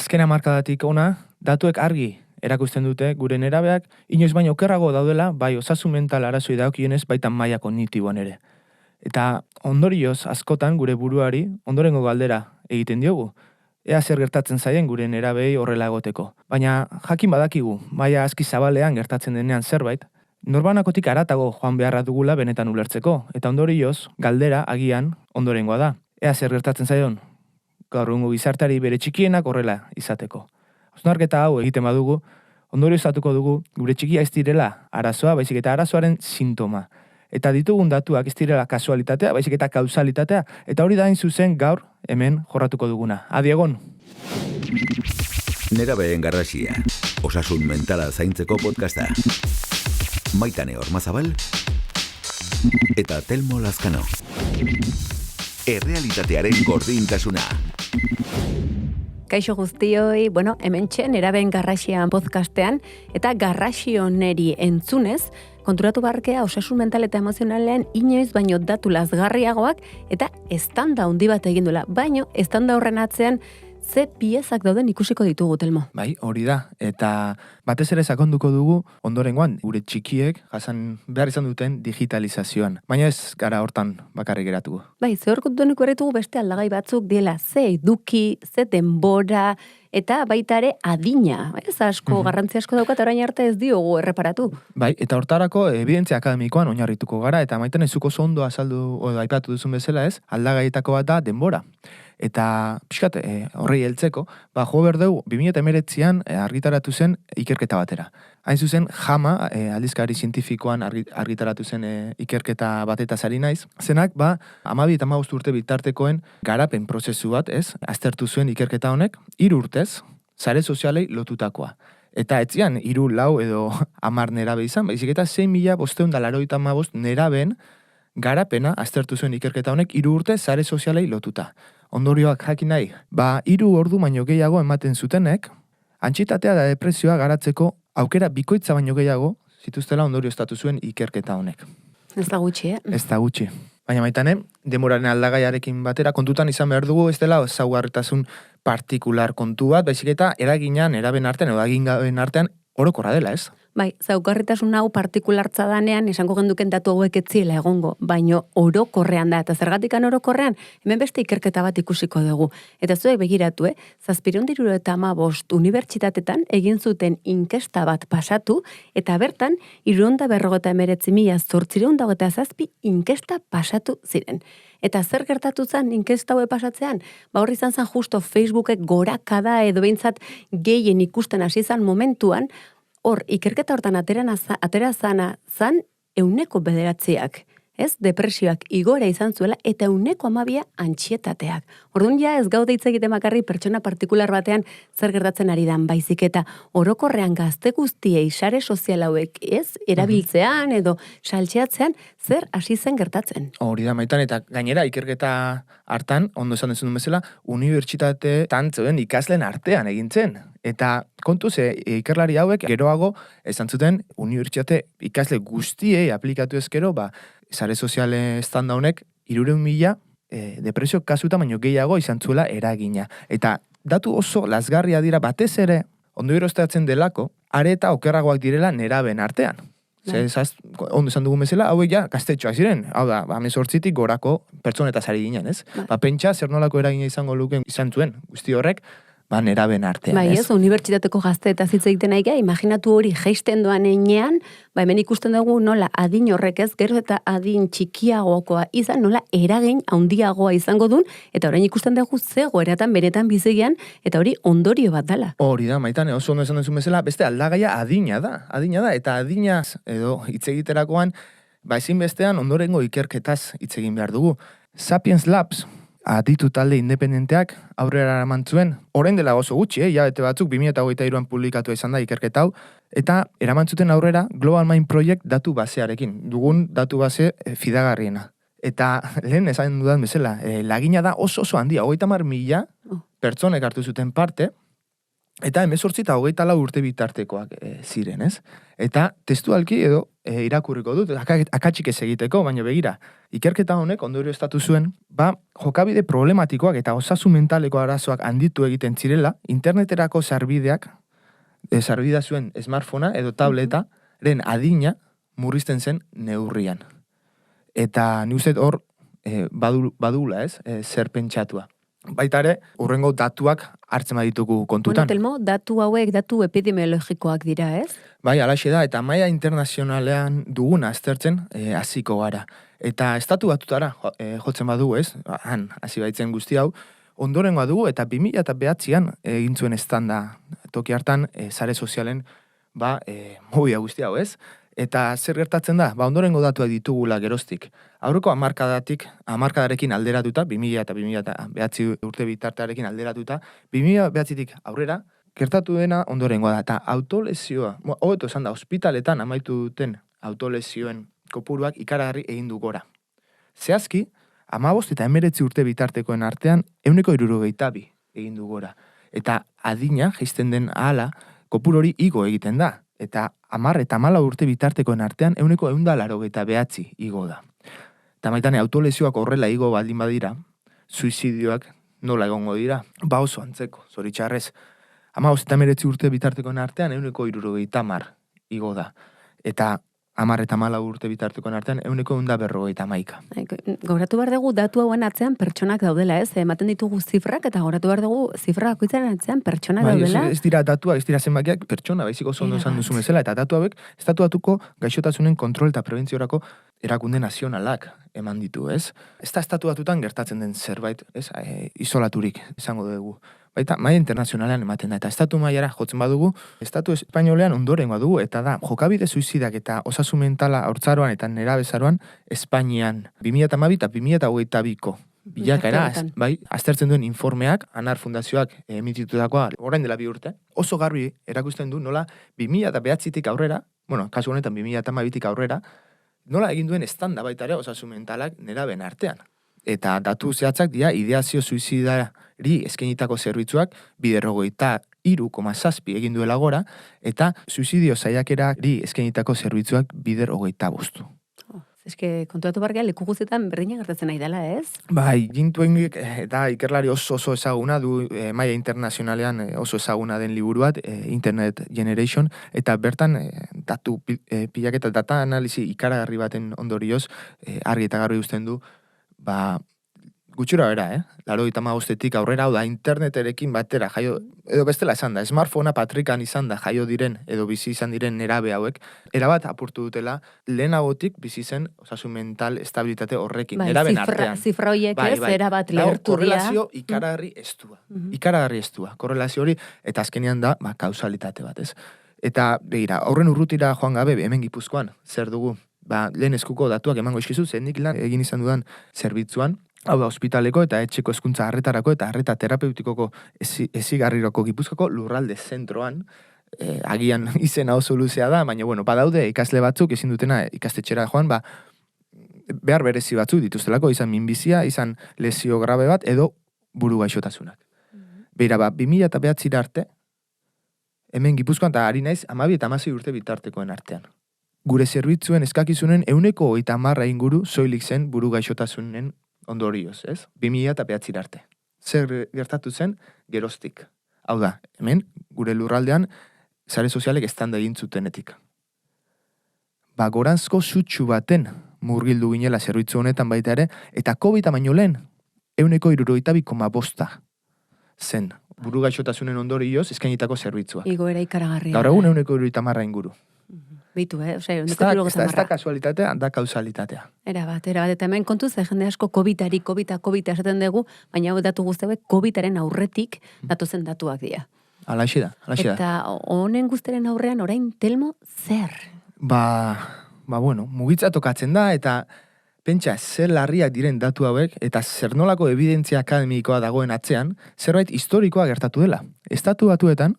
Azken hamarkadatik ona, datuek argi erakusten dute gure nerabeak inoiz baino okerrago daudela bai osasun mental arazoi dagokionez baita maila kognitiboan ere. Eta ondorioz askotan gure buruari ondorengo galdera egiten diogu. Ea zer gertatzen zaien gure nerabei horrela egoteko. Baina jakin badakigu, maila aski zabalean gertatzen denean zerbait, norbanakotik haratago joan beharra dugula benetan ulertzeko. Eta ondorioz, galdera agian ondorengoa da. Ea zer gertatzen zaion, gaur egungo gizarteari bere txikienak horrela izateko. Hausnarketa hau egiten badugu, ondorioztatuko dugu gure txikia ez direla arazoa, baizik eta arazoaren sintoma. Eta ditugun datuak ez direla kasualitatea, baizik eta kausalitatea, eta hori da hain zuzen gaur hemen jorratuko duguna. Adi egon! Nerabeen garrasia, osasun mentala zaintzeko podcasta. Maitane Ormazabal eta Telmo Lazkano. Errealitatearen gordintasuna. Kaixo guztioi, hementxe Nerabeen garrasian podcastean, eta garrasio neri entzunez, konturatu barkea osasun mental eta emozionalean inoiz baino datu lazgarriagoak eta estanda handi bat egin duela. Baino, estanda horren atzean ze piezak dauden ikusiko ditugu, Telmo. Bai, hori da. Eta batez ere sakonduko dugu ondorengoan gure txikiek jasan behar izan duten digitalizazioan. Baina ez gara hortan bakarrik geratuko. Bai, ze horretuko erretugu beste aldagai batzuk diela ze eduki, ze denbora, eta baita ere adina. Ez asko, garrantzi asko daukat orain arte ez diogu erreparatu. Bai, eta hortarako ebidentzia akademikoan oinarrituko gara, eta Maitane zuko ondo azaldu o aipatu duzun bezala ez, aldagaietako bat da denbora. Eta pixkat horrei heltzeko, jo berdeu 2019an argitaratu zen ikerketa batera. Hain zuzen, JAMA, aldizkari zientifikoan argitaratu zen ikerketa batetaz ari naiz. Zenak, 12 eta 15 urte bitartekoen garapen prozesu bat, ez? Aztertu zuen ikerketa honek, 3 urtez, sare sozialei lotutakoa. Eta etzian, 3, 4 edo 10 nerabe izan, baizik eta 6.585 nerabeen garapena aztertu zuen ikerketa honek 3 urte sare sozialei lotuta. Ondorioak jakin nahi, 3 ordu baino gehiago ematen zutenek, antsietatea da depresioa garatzeko aukera bikoitza baino gehiago zituztela ondorioztatu zuen ikerketa honek. Ez da gutxi, Ez da gutxi. Baina Maitane, denboraren aldagaiarekin batera kontutan izan behar dugu ez dela ezaugarritasun partikular kontu bat, baizik eta eragina neraben artean edo egingaben artean orokorra dela, ez? Bai, zaugarritasun hau partikulartza danean, esango genduken datu hauek etziela egongo, baino orokorrean da, eta zergatikan orokorrean, hemen beste ikerketa bat ikusiko dugu. Eta zuek begiratu, 775 unibertsitatetan egin zuten inkesta bat pasatu, eta bertan, 359.807 inkesta pasatu ziren. Eta zer gertatu zen inkesta haue pasatzean? Hor izan zen justo Facebookek gorakada edo behintzat gehien ikusten hasi zan momentuan, hor, ikerketa hortan atera zana zan 9%. Ez, depresioak igora izan zuela eta 12% antsietateak. Orduan ja ez gaude hitz egiten bakarrik pertsona partikular batean zer gertatzen ari dan, baizik eta orokorrean gazte guztiei sare sozial hauek ez, erabiltzean edo saltxeatzean zer hasi zen gertatzen. Hori da Maitan, eta gainera ikerketa hartan, ondo esan dezun bezala, unibertsitateetan zeuden ikasleen artean egintzen. Eta kontuz, ikerlari hauek geroago esan zuten unibertsitate ikasle guztiei aplikatu ezkero, sare soziale estanda honek 300.000 depresio kasuta baino gehiago izan zuela eragina. Eta datu oso lazgarria dira batez ere ondo iroztatzen delako, are eta okerragoak direla neraben artean. Ondo esan dugun bezala, hauek ja gaztetxoak ziren. Hau da, 18tik gorako pertsonetaz ari ginen, ez? Pentsa zer nolako eragina izango luken izan zuen guzti horrek, neraben artean, bai, ez? Unibertsitateko gazteetaz hitz egiten nahi ga, imaginatu hori jeisten doan enean, hemen ikusten dugu nola adin horrek ez, gero eta adin txikiagokoa izan, nola eragin handiagoa izango duen, eta orain ikusten dugu zego eratan benetan bizigian, eta hori ondorio bat dela. Hori da, Maitane, oso ondo esan duzun bezala, beste aldagaia adina da, eta adinaz edo hitz egiterakoan, ezinbestean ondorengo ikerketaz hitz egin behar dugu. Sapiens Labs, aditu talde independenteak aurrera eraman zuen, orain dela oso gutxi, hilabete batzuk 2023an publikatu izan da ikerketa hau, eta eraman zuten aurrera Global Mind Project datu basearekin, dugun datu base fidagarriena. Eta lehen esan dudan bezala, lagina da oso handia, 30.000 pertsonek hartu zuten parte, Eta 18 eta 24 urte bitartekoak ziren, ez? Eta testualki edo irakurriko dut, akatsik ez egiteko, baina begira, ikerketa honek ondorio estatu zuen, jokabide problematikoak eta osasun mentaleko arazoak handitu egiten zirela, interneterako sarbideak, sarbida zuen smartphonea edo tabletaren adina murrizten zen neurrian. Eta ni uste hor badula, ez? Zer pentsatua. Baita ere, urrengo datuak hartzen baditugu kontutan. Bueno, Telmo, datu hauek, datu epidemiologikoak dira, ez? Bai, alaxe da, eta maila internazionalean duguna aztertzen hasiko gara. Eta estatu batutara jotzen badugu, ez? Han, hasi baitzen guzti hau, ondoren badugu, eta 2009an egin zuen estanda toki hartan, sare sozialen, movia guzti hau, ez? Eta zer gertatzen da? Ondorengo datuak ditugula geroztik. Aurreko hamarkadarekin alderatuta, 2000 eta 2009 urte bitartearekin alderatuta, 2009tik aurrera, gertatu dena ondorengoa da. Eta autolesioa, hobeto esan da, ospitaletan amaitu duten autolesioen kopuruak ikaragarri egin du gora. Zehazki, 15 eta 19 urte bitartekoen artean, 162 egin du gora. Eta adina, jaisten den ahala, kopuru hori igo egiten da. Eta 10 eta 14 urte bitartekoen artean 189 igo da. Eta maitane, autolesioak horrela igo baldin badira, suizidioak nola egongo dira, oso antzeko, zoritxarrez. 15 eta 19 urte bitartekoen artean 170 igo da. Eta 10 eta 14 urte bitartekoen artean 191. Gauratu behar dugu datu hauen atzean pertsonak daudela, ez? Ematen ditugu zifrak eta gauratu behar dugu zifra bakoitzaren atzean pertsonak daudela. Ez dira datuak, ez dira zenbakiak pertsona, baizik oso ondo esan duzu bezala, eta datu hauek estatuatuko gaixotasunen kontrol eta prebentziorako erakunde nazionalak eman ditu, ez? Ez da estatuatutan gertatzen den zerbait, ez? Isolaturik izango dugu. Baita, maila internazionalean ematen da, eta estatu mailara jotzen badugu, estatu espainolean ondoren badugu, eta da, jokabide suizidak eta osasun mentala haurtzaroan eta nerabezaroan Espainian 2012 eta 2022ko bilakaera, bai, aztertzen duen informeak, Anar Fundazioak emititutakoa, orain dela 2 urte, oso garbi erakusten du nola 2009tik aurrera, kasu honetan 2012tik aurrera, nola egin duen estanda baita ere osasun mentalak neraben artean. Eta datu zehatzak dira ideazio suizidari eskainitako zerbitzuak 53,7 egin duela gora, eta suizidio saiakerari eskainitako zerbitzuak 25. Eske, kontuatu bargea, leku guztietan berdina gertatzen nahi dela, ez? Bai, Jim Twenge eta ikerlari oso ezaguna du maila internazionalean oso ezaguna den liburu bat, Internet Generation, eta bertan datu pilaketa data analizi ikaragarri baten ondorioz argi eta garbi uzten du, gutxura bera, 95tik aurrera, hau da, interneterekin batera, jaio, edo bestela esan da, smartphonea patrikan izan da, jaio diren, edo bizi izan diren nerabe hauek, erabat apurtu dutela, lehenagotik bizi zen osasun mental estabilitate horrekin, neraben artean. Zifra horiek ez, erabat lehertu dira. Korrelazio ikaragarri estua. Ikaragarri estua. Korrelazio hori, eta azkenean da, kausalitate bat, ez. Eta, begira, horren urrutira joan gabe, hemen Gipuzkoan, zer dugu, lehen eskuko datuak emango eskizu, nik lan egin izan dudan zerbitzuan, hau da, ospitaleko eta etxeko hezkuntza harretarako eta harreta terapeutikoko ezigarriroko Gipuzkoako lurralde zentroan, agian izena oso luzea da, baina, badaude ikasle batzuk ezin dutena ikastetxera joan, behar berezi batzuk dituztelako, izan minbizia, izan lesio grabe bat, edo buru gaixotasunak. Beira, 2009 arte, hemen Gipuzkoan, eta ari naiz, 12 eta 16 urte bitartekoen artean. Gure zerbitzuen eskakizunen 130 inguru soilik zen buru gaixotasunen ondorioz, ez? 2009 arte. Zer gertatu zen, geroztik. Hau da, hemen, gure lurraldean, sare sozialek estanda egin zutenetik. Goranzko sutsu baten murgildu ginela zerbitzu honetan baita ere, eta COVID-a baino lehen, 162,5 zen buru gaixotasunen ondorioz eskainitako zerbitzua. Igoera ikaragarria. Gaur egun 130 inguru. Beitu, Ez da kasualitatea, da kausalitatea. Erabat, eta hemen kontuz, jende asko COVID esaten dugu, baina hau datu guzti hauek COVID-aren aurretik datozen datuak dira. Alaxe da. Eta honen guztiaren aurrean orain, Telmo, zer? Mugitza tokatzen da, eta pentsa, zer larriak diren datu hauek, eta zer nolako evidentzia akademikoa dagoen atzean, zerbait historikoa gertatu dela. Estatu batuetan,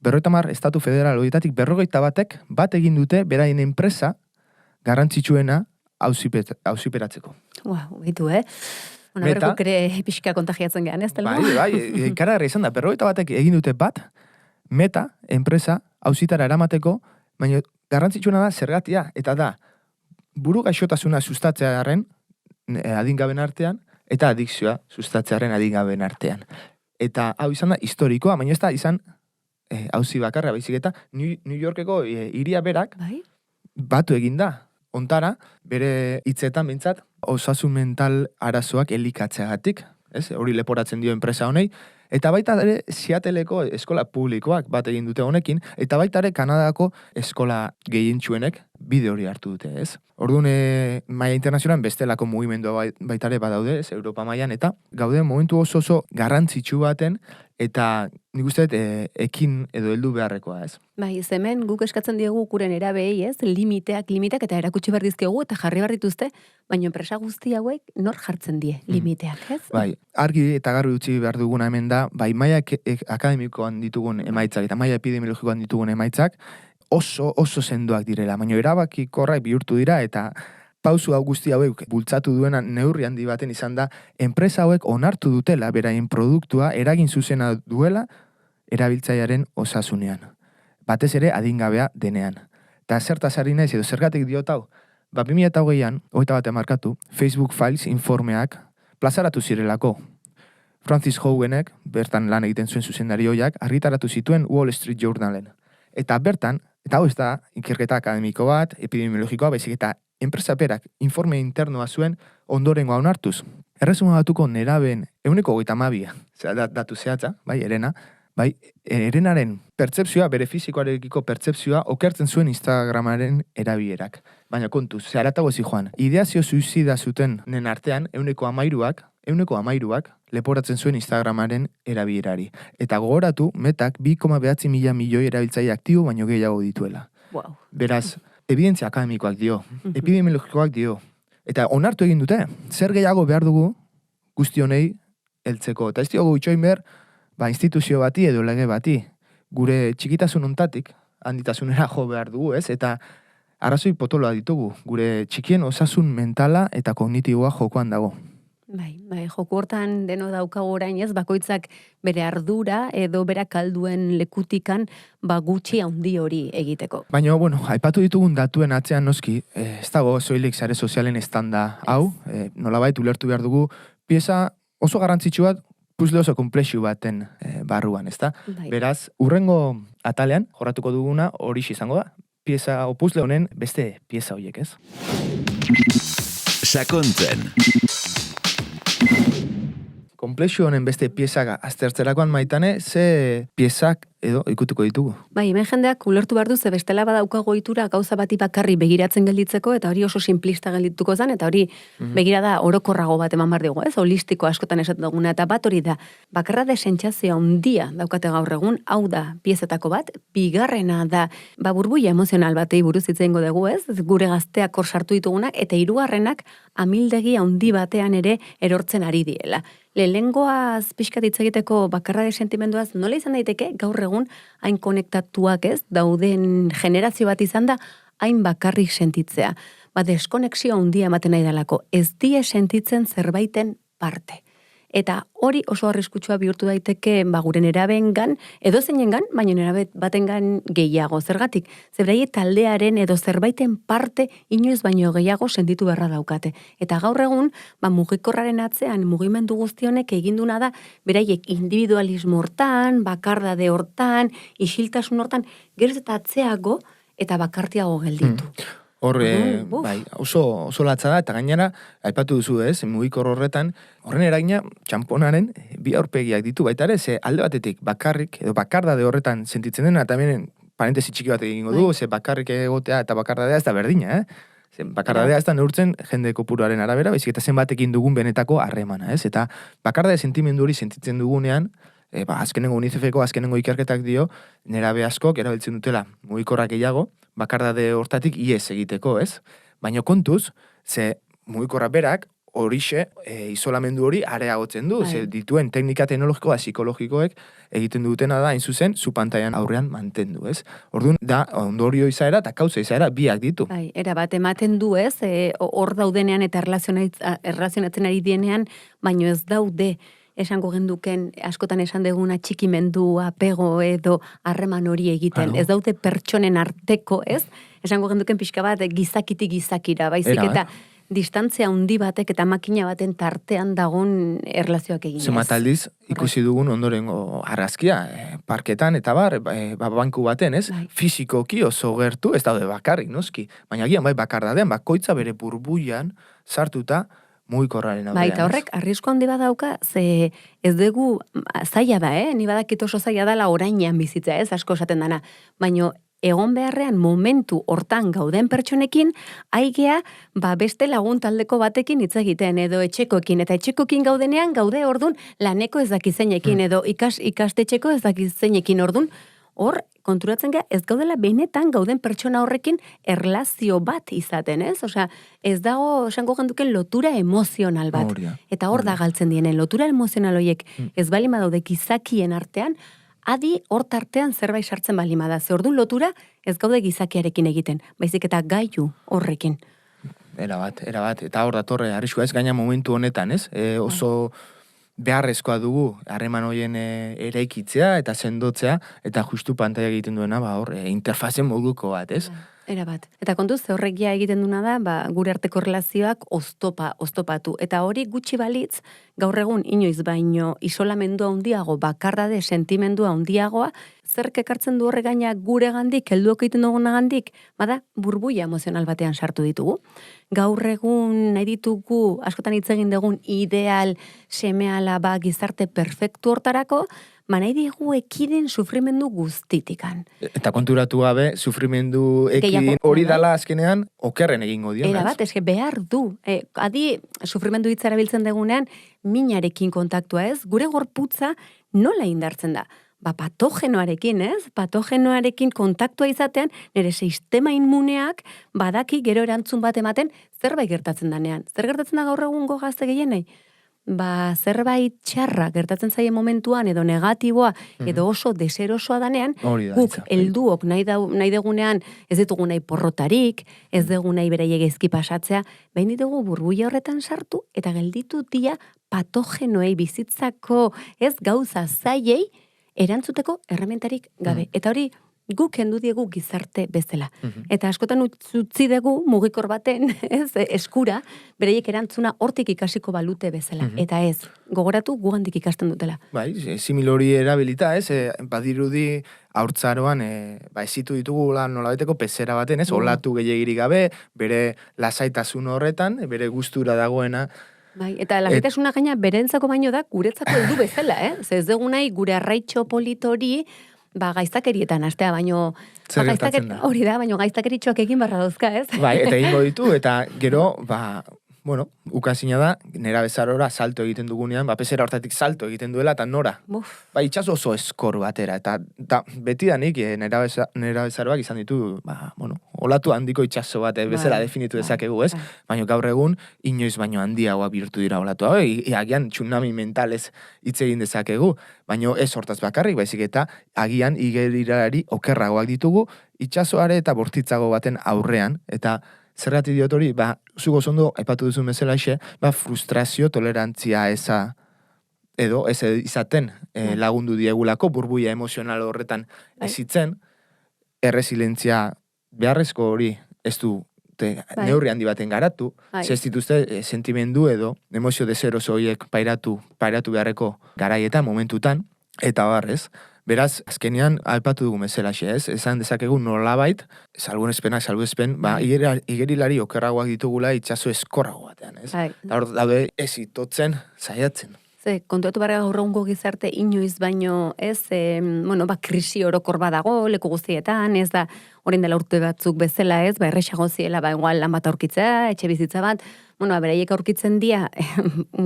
50 estatu federal horietatik 51 bat egin dute beraien enpresa garrantzitsuena auziperatzeko. Beitu, Berreko kere pixka kontagiatzen gehan, ez, Telmo? Bai, ikaragarri izan da, 51 egin dute bat, Meta, enpresa, auzitara eramateko, baina garrantzitsuena da zergatia, eta da, buru gaixotasuna sustatzearen adingaben artean, eta adikzioa sustatzearen adingaben artean. Eta hau izan da historikoa, baina ez da izan auzi bakarra, baizik eta New Yorkeko hiria berak batu egin da. Ontara, bere hitzetan behintzat, osasun mental arazoak elikatzeagatik, ez? Hori leporatzen dio enpresa honei, eta baita ere Seattleko eskola publikoak bat egin dute honekin, eta baita ere Kanadako eskola gehientsuenek bide hori hartu dute, ez? Orduan, maila internazionan bestelako mugimendua baita ere badaude, ez? Europa mailan, eta gaude momentu oso garrantzitsu baten, eta nik uste ekin edo heldu beharrekoa, ez? Bai, hemen guk eskatzen diegu guren erabei, ez? Limiteak eta erakutsi behar dizkiogu eta jarri behar dituzte, baina enpresa guzti hauek nor jartzen die limiteak, ez? Bai, argi eta garbi utzi behar duguna hemen da, bai maila akademikoan ditugun emaitzak eta maila epidemiologikoan ditugun emaitzak oso sendoak direla, baina erabakikorrak bihurtu dira eta pausu hau guzti hauek bultzatu duena neurri handi baten izan da, enpresa hauek onartu dutela beraien produktua eragin zuzena duela erabiltzailearen osasunean. Batez ere adingabea denean. Eta zertaz ari naiz edo zergatik diot hau, 2008an, 21 markatu, Facebook Files informeak plazaratu zirelako. Francis Hoganek, bertan lan egiten zuen zuzendari hoiak, argitaratu zituen Wall Street Journalen. Eta bertan, eta hau ez da, ikerketa akademiko bat, epidemiologikoa, baizik eta enpresa berak informe internoa zuen ondorengoa onartuz. Erresuma batuko nerabeen 122, datu zehatza, bai, Erena, bai, Erenaren pertzepzioa, bere fizikoarekiko pertzepzioa okertzen zuen Instagramaren erabilerak. Baina kontuz, zeharatago ezi joan, ideazio suizida zuten nen artean, 113ak leporatzen zuen Instagramaren erabilerari. Eta gogoratu, Metak 2,9 mila milioi erabiltzaile aktibo baino gehiago dituela. Wow. Beraz, ebidentzia akademikoak dio, epidemiologikoak dio. Eta onartu egin dute, zer gehiago behar dugu guzti honei heltzeko. Eta ez diogu itxoin behar, instituzio bati edo lege bati. Gure txikitasun ontatik, handitasunera jo behar dugu, ez? Eta arrazoi potoloa ditugu. Gure txikien osasun mentala eta kognitiboa jokoan dago. Bai, joku hortan deno daukagu orain, ez, bakoitzak bere ardura edo berak alduen lekutikan gutxi handi hori egiteko. Baina, aipatu ditugun datuen atzean noski, ez dago soilik sare sozialen estanda hau, nolabait ulertu behar dugu, pieza oso garrantzitsu bat, puzle oso komplexu baten barruan, ezta? Bai. Beraz, urrengo atalean, jorratuko duguna, hori izango da, pieza o puzle honen beste pieza horiek, ez? Sakontzen. Komplexu honen beste piezak aztertzerakoan Maitane, ze piezak edo ikutuko ditugu? Bai, hemen jendeak ulertu behar du, ze bestela badaukago ohitura gauza bati bakarri begiratzen gelditzeko, eta hori oso simplista geldituko zen, eta hori begirada orokorrago bat eman behar dugu, ez? Holistiko askotan esaten duguna, eta bat hori da, bakarra de sentsazioa handia daukate gaur egun, hau da piezetako bat, bigarrena da, burbuia emozional batei buruz hitz egingo dugu, ez? Gure gazteak hor sartu ditugunak, eta hirugarrenak amildegi handi batean ere erortzen ari diela. Lehengoaz pixkat hitz egiteko bakarra de sentimenduaz, nola izan daiteke gaur egun hain konektatuak, ez, dauden generazio bat izan da, hain bakarrik sentitzea. Deskonexio handia ematen nahi dalako, ez die sentitzen zerbaiten parte. Eta hori oso arriskutsua bihurtu daiteke gure nerabeengan, edo zeinengan, baina nerabe batengan gehiago. Zergatik, zebraie taldearen edo zerbaiten parte inoiz baino gehiago sentitu beharra daukate. Eta gaur egun, mugikorraren atzean, mugimendu guztionek eginduna da, beraiek individualismo hortan, bakardade hortan, isiltasun hortan, geroz eta atzeago eta bakartiago gelditu. Hor, oso latza da, eta gainera, aipatu duzu ez, mugikor horretan, horren eragina, txamponaren bi aurpegiak ditu baita ere, ze alde batetik bakarrik, edo bakardade horretan sentitzen dena, eta hemen parentesi txiki bat egingo du, ze bakarrik egotea eta bakardadea ez da berdina, Ze bakardadea ez da neurtzen jende kopuruaren arabera, baizik eta zenbatekin dugun benetako harremana, ez? Eta bakardade sentimendu hori sentitzen dugunean, azkenengo UNICEF-eko azkenengo ikerketak dio, nerabe askok erabiltzen dutela mugikorrak gehiago, bakardade hortatik ihes egiteko, ez? Baina kontuz, ze mugikorra berak horixe isolamendu hori areagotzen du, ze dituen teknika teknologikoa psikologikoek egiten dutena da, hain zuzen, zu pantailan aurrean mantendu, ez? Orduan, da ondorio izaera eta kausa izaera biak ditu. Era bat ematen du, ez? Hor daudenean eta erlazionatzen ari dienean, baino ez daude esango genduken, askotan esan deguna txikimendu, apego edo harreman hori egiten. Claro. Ez daude pertsonen arteko, ez? Esango genduken pixka bat gizakitik gizakira, baizik Era, eta distantzia handi batek eta makina baten tartean dagon erlazioak egin. Zenbat aldiz ikusi dugun ondorengo argazkia, parketan eta bar, banku baten, ez? Bai. Fisikoki oso gertu, ez daude bakarrik, noski. Baina agian bai bakardadean, bakoitza bere burbuian sartuta mugikorraren aurrean. Bai, eta horrek arrisko handi badauka, ze ez dugu zaila da, ni badakit oso zaila dela orainean bizitza, ez, asko esaten dana. Baina egon beharrean momentu hortan gauden pertsonekin, aigea beste lagun taldeko batekin hitz egiten, edo etxekoekin, eta etxekoekin gaudenean gaude ordun laneko ez dakizeinekin, edo ikastetxeko ez dakizeinekin ordun, hor, konturatzen gara, ez gaudela benetan gauden pertsona horrekin erlazio bat izaten, ez? Osea, ez dago, esango genduken lotura emozional bat. Eta hor da galtzen dienen, lotura emozional horiek ez balima daude gizakien artean, adi hor tartean zerbait sartzen balima da. Ze orduan lotura ez gaude gizakiarekin egiten, baizik eta gailu horrekin. Era bat. Eta hor datorre, arriskua ez, gaina momentu honetan, ez? Oso beharrezkoa dugu harreman horien eraikitzea eta sendotzea, eta justu pantaila egiten duena, hor, interfazen moduko bat, ez? Era bat. Eta kontuz, horrek ja egiten duna da, gure arteko relazioak oztopatu. Eta hori gutxi balitz, gaur egun inoiz baino isolamendua handiago, bakardade sentimendua handiagoa, zerk ekartzen du horre gaina gure gandik, helduok egiten duguna gandik, bada, burbuia emozional batean sartu ditugu. Gaur egun nahi ditugu, askotan hitz egin dugun ideal semeala gizarte perfektu hortarako, nahi digu ekiden sufrimendu guztitikan. Eta konturatu gabe, sufrimendu ekidin hori dala azkenean, okerren egingo dio. Era bat, eske behar du. Adi, sufrimendu hitza erabiltzen dugunean, minarekin kontaktua ez, gure gorputza nola indartzen da. Patogenoarekin, ez? Patogenoarekin kontaktua izatean, nire sistema inmuneak badaki gero erantzun bat ematen zerbait gertatzen danean. Zer gertatzen da gaur egungo gazte gehienei? Zerbait txarra gertatzen zaien momentuan, edo negatiboa, edo oso deserosoa danean, guk helduok nahi degunean ez ditugu nahi porrotarik, ez dugu nahi beraiek ezki pasatzea, behin ditugu burbuia horretan sartu, eta gelditu dia patogenoei bizitzako ez gauza zaiei, erantzuteko errementarik gabe. Eta hori guk kendu diegu gizarte bezala. Eta askotan utzi dugu mugikor baten, ez, eskura, bereiek erantzuna hortik ikasiko balute bezala. Eta ez, gogoratu gugandik ikasten dutela. Bai, simil hori erabilita, ez, badirudi haurtzaroan, ezitu ditugu nolabaiteko pezera baten, ez, olatu gehiagirik gabe, bere lasaitasun horretan, bere gustura dagoena. Bai, eta lasaitasuna gaina berentzako baino da guretzako heldu bezala, Ze ez dugu nahi gure arraitxo politori gaiztakerietan astea, baino zer gertatzen da? Hori da, baino gaiztakeritxoak egin barra dauzka, ez? Bai, eta egingo ditu, eta gero, ukazina da, nera bezarora salto egiten dugunean, pezera hortatik salto egiten duela, eta nora. Itxaso oso eskor batera, eta beti da nik nera bezaroak izan ditu, olatu handiko itxaso bat bezala definitu dezakegu, ez? Baina gaur egun, inoiz baino handiagoa bihurtu dira olatu hau, agian tsunami mentalez hitz egin dezakegu, baina ez hortaz bakarrik, baizik eta agian igerirari okerragoak ditugu, itxasoare eta bortitzago baten aurrean, eta zerrati diot hori, zugo zondo, aipatu duzun bezala xe, frustrazio, tolerantzia eza, edo, ez izaten lagundu diegulako, burbuia emozional horretan ezitzen, erresilientzia beharrezko hori ez du neurri handi baten garatu, ez dituzte sentimendu edo emozio deseroso horiek pairatu beharreko garaietan, momentutan, eta barrez. Beraz, azkenean, aipatu dugu bezala xe, ez? Esan dezakegu nolabait, salbuespen, igerilari okerragoak ditugula itxaso eskorrago batean, ez? Eta hor daude ez itotzen, saiatzen. Kontuatu barra gaur egungo gizarte inoiz baino, ez, krisi orokor badago, leku guztietan, ez da, orain dela urte batzuk bezala, ez, erresago ziela, igual lan bat aurkitzea, etxe bizitza bat, beraiek aurkitzen dira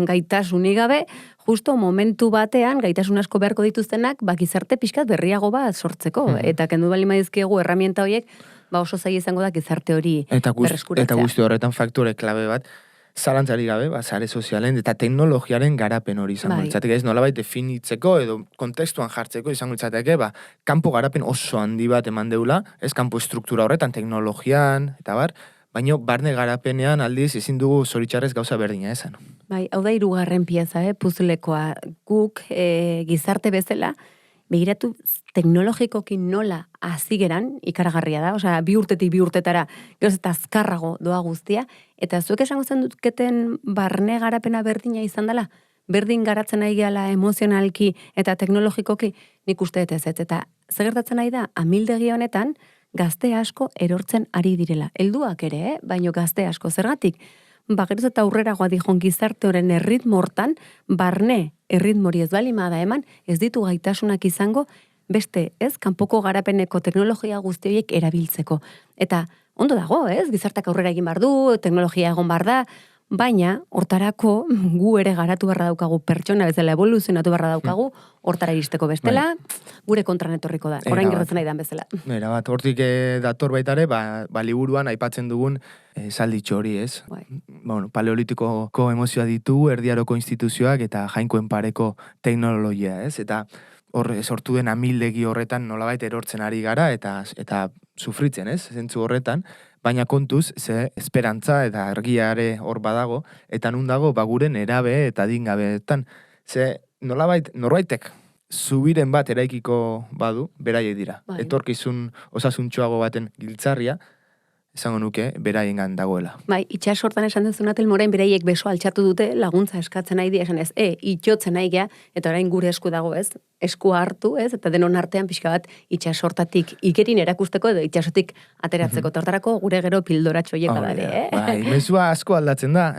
gaitasunik gabe, justo momentu batean, gaitasun asko beharko dituztenak, gizarte pixkat berriago bat sortzeko, eta kendu bali maizkiegu erramienta horiek, oso zaila izango da gizarte hori berreskuratzea. Eta guzti horretan faktore klabe bat, zalantzari gabe, sare sozialen eta teknologiaren garapen hori izango litzateke, ez nolabait definitzeko edo kontestuan jartzeko izango litzateke, kanpo garapen oso handi bat eman deula, ez kanpo estruktura horretan, teknologian, eta bar, baino barne garapenean aldiz ezin dugu zoritxarrez gauza berdina esan. Bai, hau da hirugarren pieza, puzlekoa. Guk gizarte bezala, begiratu teknologikoki nola hasi geran, ikaragarria da, osea, 2 urtetik 2 urtetara, geroz eta azkarrago doa guztia, eta zuek esango zen duketen barne garapena berdina izan dela, berdin garatzen nahi gehala emozionalki eta teknologikoki, nik uste ez, eta zer gertatzen nahi da, amildegi honetan, gazte asko erortzen ari direla. Helduak ere, baino gazte asko, zergatik? Geroz eta aurreragoa dijon gizarte horren erritmo hortan, barne erritmori ez balima da eman, ez ditu gaitasunak izango, beste, kanpoko garapeneko teknologia guzti horiek erabiltzeko. Eta ondo dago, gizarteak aurrera egin bar du, teknologia egon bar da, baina hortarako gu ere garatu barra daukagu, pertsona bezala evoluzionatu barra daukagu, hortara iristeko bestela, gure kontran etorriko da, orain gertatzen nahi dan bezala. Era bat, hortik dator baitare, liburuan aipatzen dugun salditxo hori, ez? Bueno, paleolitikoko emozioa ditu, erdiaroko instituzioak eta jainkoen pareko teknologia, ez? Eta hor sortu den amildegi horretan nolabait erortzen ari gara eta sufritzen, ez? Zentzu horretan, baina kontuz, ze esperantza eta argiare hor badago, eta nun dago, gure nerabe eta dingabeetan. Ze nolabait, norbaitek zubiren bat eraikiko badu, beraiek dira. Etorkizun osasuntxoago baten giltzarria, esango nuke, beraiengan dagoela. Bai, itxas hortan esan duzun Telmoren beraiek beso altxatu dute, laguntza eskatzen nahi di, esan ez, itxotzen nahi gea, eta orain gure esku dago, ez? Eskua hartu, ez? Eta denon artean pixka bat itxas hortatik ikerin erakusteko edo itxasotik ateratzeko. Tortarako gure gero pildoratxo hiek badare, Bai, mezua asko aldatzen da,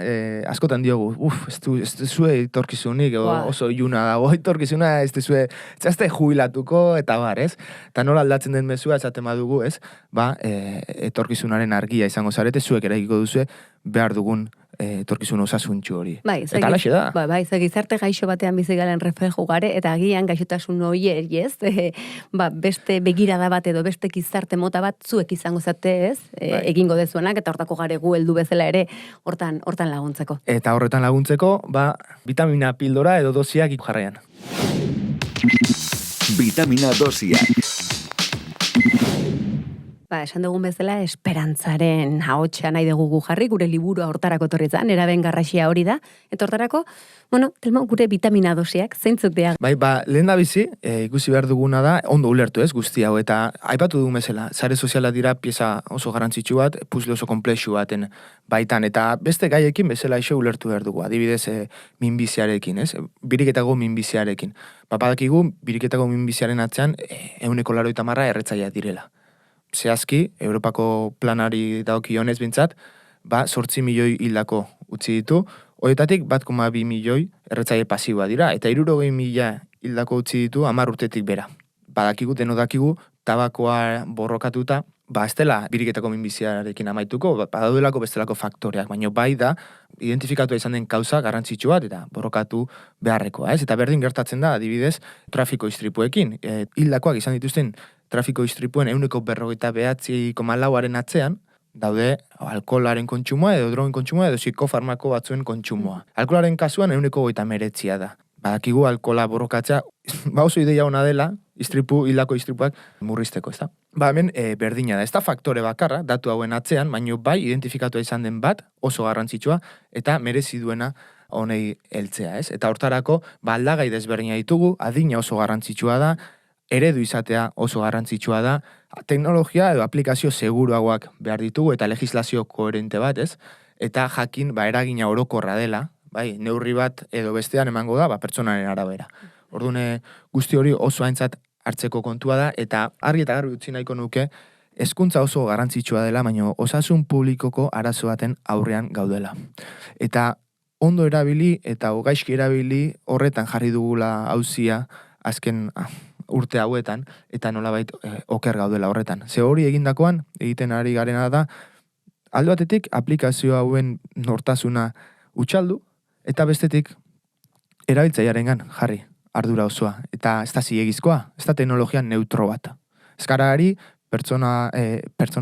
askotan diogu, ez zue etorkizunik, oso iluna dago etorkizuna, ez zue, txazte jubilatuko, eta bar, ez? Eta nola aldatzen den mezua, esaten badugu, ez? Etorkizunaren argia izango zarete, zuek eraikiko duzu behar dugun etorkizun osasuntxu hori. Eta alaxe da. Bai, gizarte gaixo batean bizi garen reflejo gare, eta agian gaixotasun hori ez? Beste begirada bat edo beste gizarte mota bat zuek izango zate, ez? Egingo dezuenak, eta hortako gare gu heldu bezala ere hortan laguntzeko. Eta horretan laguntzeko, vitamina pildora edo dosiak jarraian. Vitamina dosiak. Esan dugun bezala, esperantzaren ahotsa nahi dugu jarri, gure liburua hortarako torritzen, eraben garrasia hori da. Eta hortarako, Telmo, gure vitamina dosiak, zeintzuk dea? Lehen da bizi, ikusi behar duguna da, ondo ulertu ez guzti hau, eta aipatu dugun bezala, sare soziala dira pieza oso garrantzitsu bat, puzle oso komplexu baten baitan, eta beste gaiekin bezala iso ulertu behar dugu, adibidez minbiziarekin, ez? Biriketako minbiziarekin. Badakigu, biriketako minbiziaren atzean, 180 erretzaia direla. Zehazki, Europako planari dagokionez bintzat, 8 milioi hildako utzi ditu, horietatik 1,2 milioi erretzaile pasiboa dira, eta 60.000 hildako utzi ditu 10 urtetik bera. Badakigu, denodakigu, tabakoa borrokatuta, ez dela biriketako minbiziarekin amaituko, badaudelako bestelako faktoreak, baina bai da, identifikatu izan den kauza garrantzitsu bat, eta borrokatu beharrekoa, ez? Eta berdin gertatzen da, adibidez, trafiko istripuekin. Hildakoak izan dituzten trafiko istripuen 199,4aren atzean, daude alkoholaren kontsumoa edo drogen kontsumoa edo psikofarmako batzuen kontsumoa. Alkoholaren kasuan 199 da. Badakigu alkohola borrokatzea, oso ideia ona dela, hildako istripuak murrizteko, ez da? Hemen berdina da, ez da faktore bakarra, datu hauen atzean, baina bai identifikatu izan den bat, oso garrantzitsua, eta merezi duena honei heltzea, ez? Eta hortarako, aldagai desberdina ditugu, adina oso garrantzitsua da, eredu izatea oso garrantzitsua da, teknologia edo aplikazio seguruagoak behar ditugu eta legislazio koherente bat, ez? Eta jakin, eragina orokorra dela, neurri bat edo bestean emango da, pertsonaren arabera. Orduan, guzti hori oso aintzat hartzeko kontua da, eta argi eta garbi utzi nahiko nuke, hezkuntza oso garrantzitsua dela, baina osasun publikoko arazo baten aurrean gaudela. Eta ondo erabili eta gaizki erabili horretan jarri dugula auzia azken urte hauetan, eta nolabait oker gaudela horretan. Ze hori egindakoan, egiten ari garena da, alde batetik aplikazio hauen nortasuna utxaldu, eta bestetik erabiltzailearengan jarri ardura osoa. Eta ez da zilegizkoa, ez da teknologia neutro bat. Ezkarari, pertsona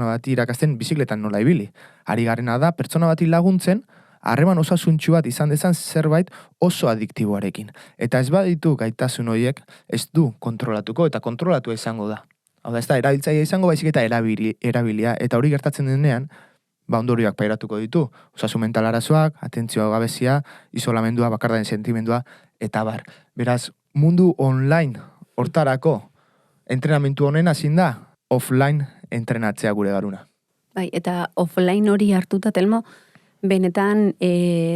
bati irakasten bizikletan nola ibili. Ari garena da, pertsona bati laguntzen, harreman osasuntxu bat izan dezan zerbait oso adiktiboarekin. Eta ez baditu gaitasun horiek, ez du kontrolatuko eta kontrolatu izango da. Hau da, ez da erabiltzaile izango, baizik eta erabilia. Eta hori gertatzen denean, ondorioak pairatuko ditu. Osasun mental arazoak, atentzioa gabezia, isolamendua, bakardaren sentimendua, eta bar. Beraz, mundu online hortarako entrenamentu honen hazin da, offline entrenatzea gure garuna. Bai, eta offline hori hartuta, Telmo, benetan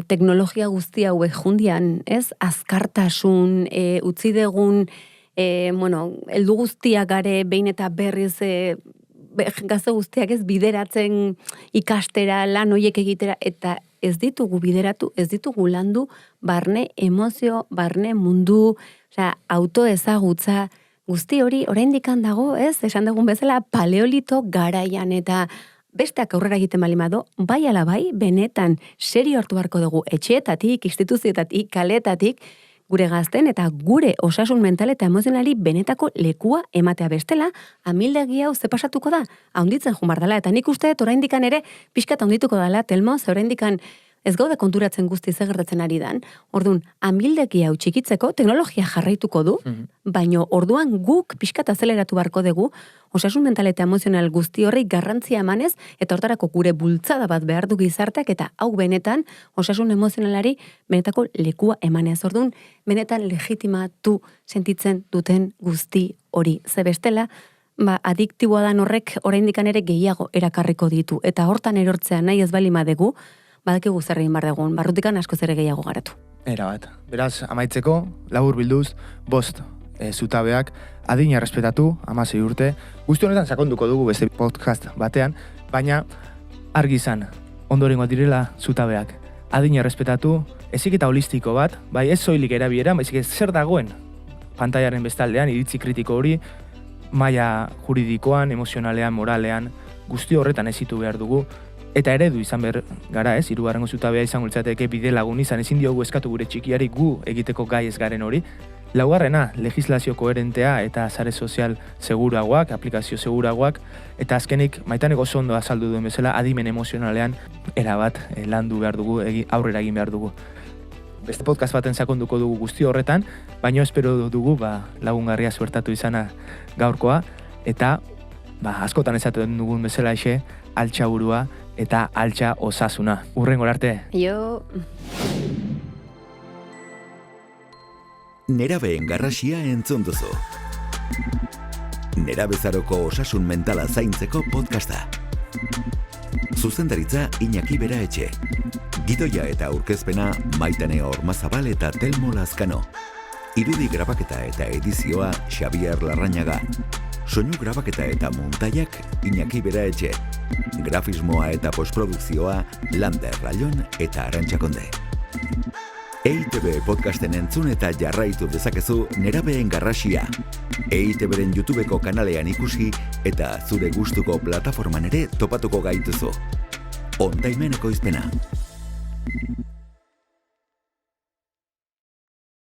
teknologia guztia hauek jundian, ez? Azkartasun, utzi degun, heldu guztiak gare behin eta berriz gazte guztiak ez bideratzen ikastera, lan hoiek egitera, eta ez ditugu bideratu, ez ditugu landu, barne emozio, barne mundu, autoezagutza, guzti hori oraindikan dago, ez? Esan dugun bezala paleolito garaian, eta besteak aurrera egiten balimado, bai ala bai, benetan serio hartu beharko dugu etxeetatik, instituzioetatik, kaletatik, gure gazten eta gure osasun mental eta emozionali benetako lekua ematea bestela, amildegi hau ze pasatuko da, haunditzen jumar dela, eta nik uste oraindikan ere pixkat haundituko dela, Telmo, ze oraindikan ez gaude konturatzen guzti ze gertatzen ari dan, orduan, amildegi hau txikitzeko teknologia jarraituko du, baino orduan guk pixkat azeleratu barko dugu, osasun mental eta emozional guzti horri garrantzia emanez, eta hortarako gure bultzada bat behar du gizarteak, eta hau benetan, osasun emozionalari benetako lekua emanez. Orduan, benetan legitimatu sentitzen duten guzti hori. Ze bestela, adiktiboa dan horrek oraindikan ere gehiago erakarriko ditu, eta hortan erortzea nahi ez balima dugu, badakigu zer egin bar dugun, barrutikan askoz ere gehiago garatu. Era bat. Beraz, amaitzeko, labur bilduz, 5 zutabeak, adina errespetatu, 16 urte, guzti honetan sakonduko dugu beste podcast batean, baina argi izan, ondorengo direla zutabeak. Adina errespetatu, ezik eta holistiko bat, bai ez soilik erabiera, baizik ez zer dagoen pantailaren bestaldean, iritzi kritiko hori, maila juridikoan, emozionalean, moralean, guzti horretan ezitu behar dugu, eta eredu izan behar gara ez, 3. zutabea izango litzateke bide lagun izan, ezin diogu eskatu gure txikiari gu egiteko gai ez garen hori. 4. legislazio koherentea eta sare sozial seguragoak, aplikazio seguragoak, eta azkenik Maitanek oso ondo azaldu duen bezala adimen emozionalean erabat landu behar dugu, aurrera egin behar dugu. Beste podcast baten sakonduko dugu guzti horretan, baina espero dugu lagungarria suertatu izana gaurkoa, eta askotan esaten dugun bezala altxa burua eta altxa osasuna. Hurrengo arte. Jo. Nerabeen garrasia entzun duzu. Nerabezaroko osasun mentala zaintzeko podcasta. Zuzendaritza Iñaki Beraetxe. Gidoia eta aurkezpena Maitane Ormazabal eta Telmo Lazkano. Irudi grabaketa eta edizioa Xabier Larrañaga. Soinu grabaketa eta montaiak Iñaki Beraetxe. Grafismoa eta postprodukzioa Lander Rallon eta Arantxa Konde. EITB podcasten entzun eta jarraitu dezakezu Nerabeen garrasia. EITBren YouTubeko kanalean ikusi eta zure gustuko plataforman ere topatuko gaituzu. Ondaimen ekoizpena.